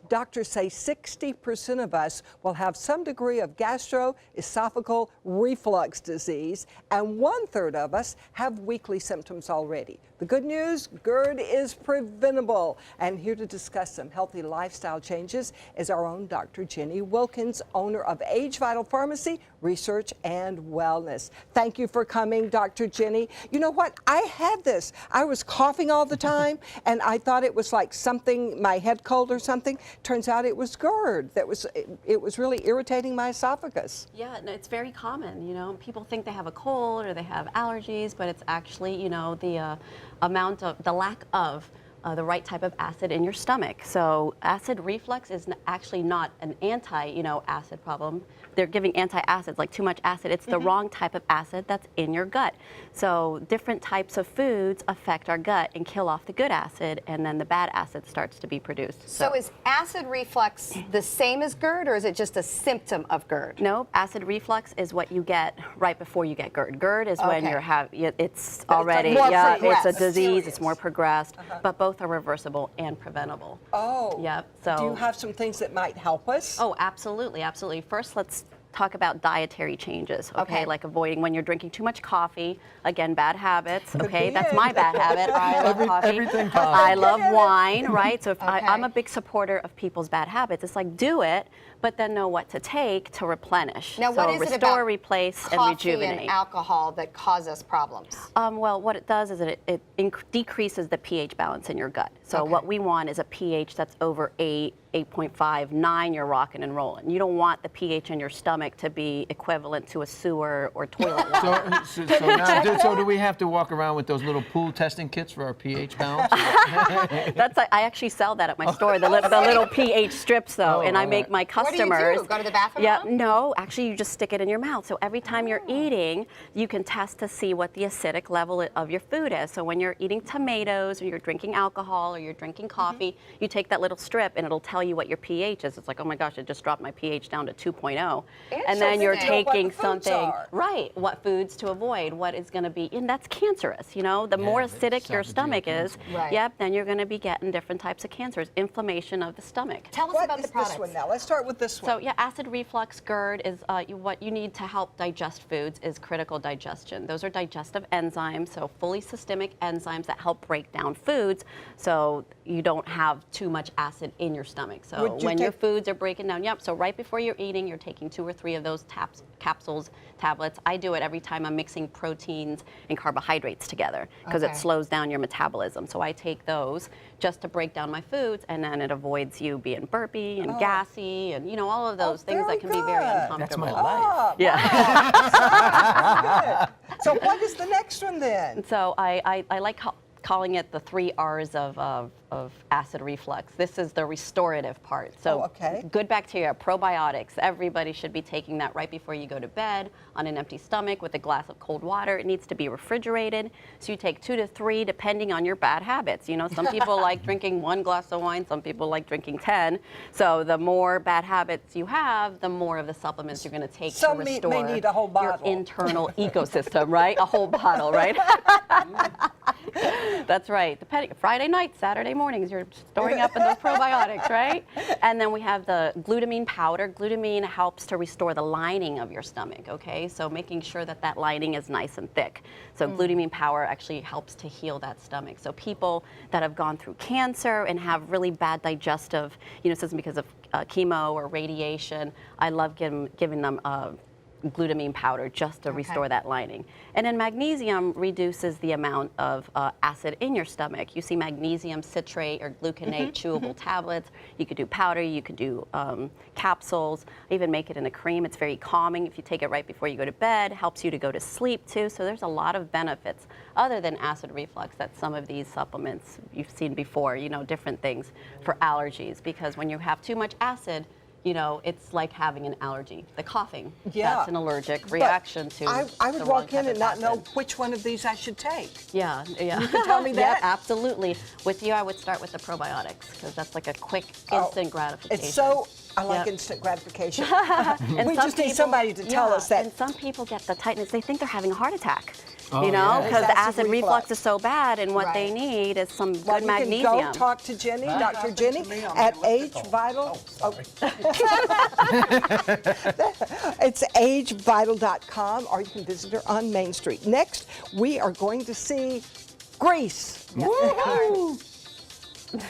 Doctors say 60% of us will have some degree of gastroesophageal reflux disease, and 1/3 of us have weekly symptoms already. The good news, GERD is preventable. And here to discuss some healthy lifestyle changes is our own Dr. Jenny Wilkins, owner of AgeVital Pharmacy, Research and Wellness. Thank you for coming, Dr. Jenny. You know what? I had this. I was coughing all the time, and I thought it was like something, my head cold or something. Turns out it was GERD. It was really irritating my esophagus. Yeah, no, it's very common. You know, people think they have a cold or they have allergies, but it's actually, you know, the lack of the right type of acid in your stomach. So acid reflux is actually not an acid problem. They're giving antacids, like too much acid. It's the wrong type of acid that's in your gut. So different types of foods affect our gut and kill off the good acid, and then the bad acid starts to be produced. So is acid reflux the same as GERD, or is it just a symptom of GERD? No, acid reflux is what you get right before you get GERD. GERD is when it's already, it's a disease, it's more progressed, but both are reversible and preventable. Oh. Yep. So do you have some things that might help us? Oh, absolutely, absolutely. First, let's talk about dietary changes, okay? Like avoiding when you're drinking too much coffee. Again, bad habits, okay? That's my bad habit. I love coffee. Everything coffee. I love wine, right? So if I'm a big supporter of people's bad habits. It's like, do it, but then know what to take to replenish. Now, so what is restore, it about replace, and coffee rejuvenate. and alcohol that cause us problems? Well, what it does is it decreases the pH balance in your gut. So what we want is a pH that's over 8, 8.5, 9, you're rocking and rolling. You don't want the pH in your stomach to be equivalent to a sewer or toilet water. So do we have to walk around with those little pool testing kits for our pH balance? I actually sell that at my store, the little pH strips though, and I make my customers. What do you do? Go to the bathroom? Yeah, no, actually you just stick it in your mouth. So every time you're eating, you can test to see what the acidic level of your food is. So when you're eating tomatoes or you're drinking alcohol or you're drinking coffee, you take that little strip and it'll tell you what your pH is. It's like, oh my gosh, it just dropped my pH down to 2.0. And then you're taking something, right, what foods to avoid, what is going to be, and that's cancerous, you know, the more acidic your stomach is, then you're going to be getting different types of cancers, inflammation of the stomach. Tell us about the products. This one now? Let's start with this one. So yeah, acid reflux, GERD is what you need to help digest foods is critical digestion. Those are digestive enzymes, so fully systemic enzymes that help break down foods so you don't have too much acid in your stomach. So when your foods are breaking down, so right before you're eating, you're taking 2 or 3 of those capsules, tablets. I do it every time I'm mixing proteins and carbohydrates together because it slows down your metabolism. So I take those just to break down my foods, and then it avoids you being burpy and gassy and, you know, all of those things that can be very uncomfortable. That's my life. Yeah. So what is the next one then? So I like calling it the 3 R's of acid reflux. This is the restorative part. So good bacteria, probiotics. Everybody should be taking that right before you go to bed on an empty stomach with a glass of cold water. It needs to be refrigerated. So you take 2 to 3 depending on your bad habits. You know, some people like drinking 1 glass of wine, some people like drinking 10. So the more bad habits you have, the more of the supplements you're going to take to restore may need a whole bottle. your internal ecosystem, right? A whole bottle, right? That's right. Friday night, Saturday mornings, you're storing up in those probiotics, right? And then we have the glutamine powder. Glutamine helps to restore the lining of your stomach, okay? So making sure that that lining is nice and thick. So glutamine powder actually helps to heal that stomach. So people that have gone through cancer and have really bad digestive, system because of chemo or radiation, I love giving them glutamine powder just to restore that lining. And then magnesium reduces the amount of acid in your stomach. You see magnesium citrate or gluconate chewable tablets. You could do powder, you could do capsules, even make it in a cream. It's very calming if you take it right before you go to bed, helps you to go to sleep too. So there's a lot of benefits other than acid reflux that some of these supplements you've seen before, different things for allergies, because when you have too much acid, it's like having an allergy. The coughing, that's an allergic reaction to I would walk in and not know which one of these I should take. Yeah. You can tell me that? Yeah, absolutely. With you, I would start with the probiotics because that's like a quick, instant gratification. It's so, I like instant gratification. And we just need somebody to tell us that. And some people get the tightness. They think they're having a heart attack. Oh, you know, yeah. because Acid acid reflux reflux. is so bad, and what they Right. need is some Well, good you can magnesium. go talk to Jenny, Dr. happened Jenny, to me on at the elliptical. AgeVital. Oh, sorry. It's AgeVital.com, or you can visit her on Main Street. Next, we are going to see Greece. Yes, we are.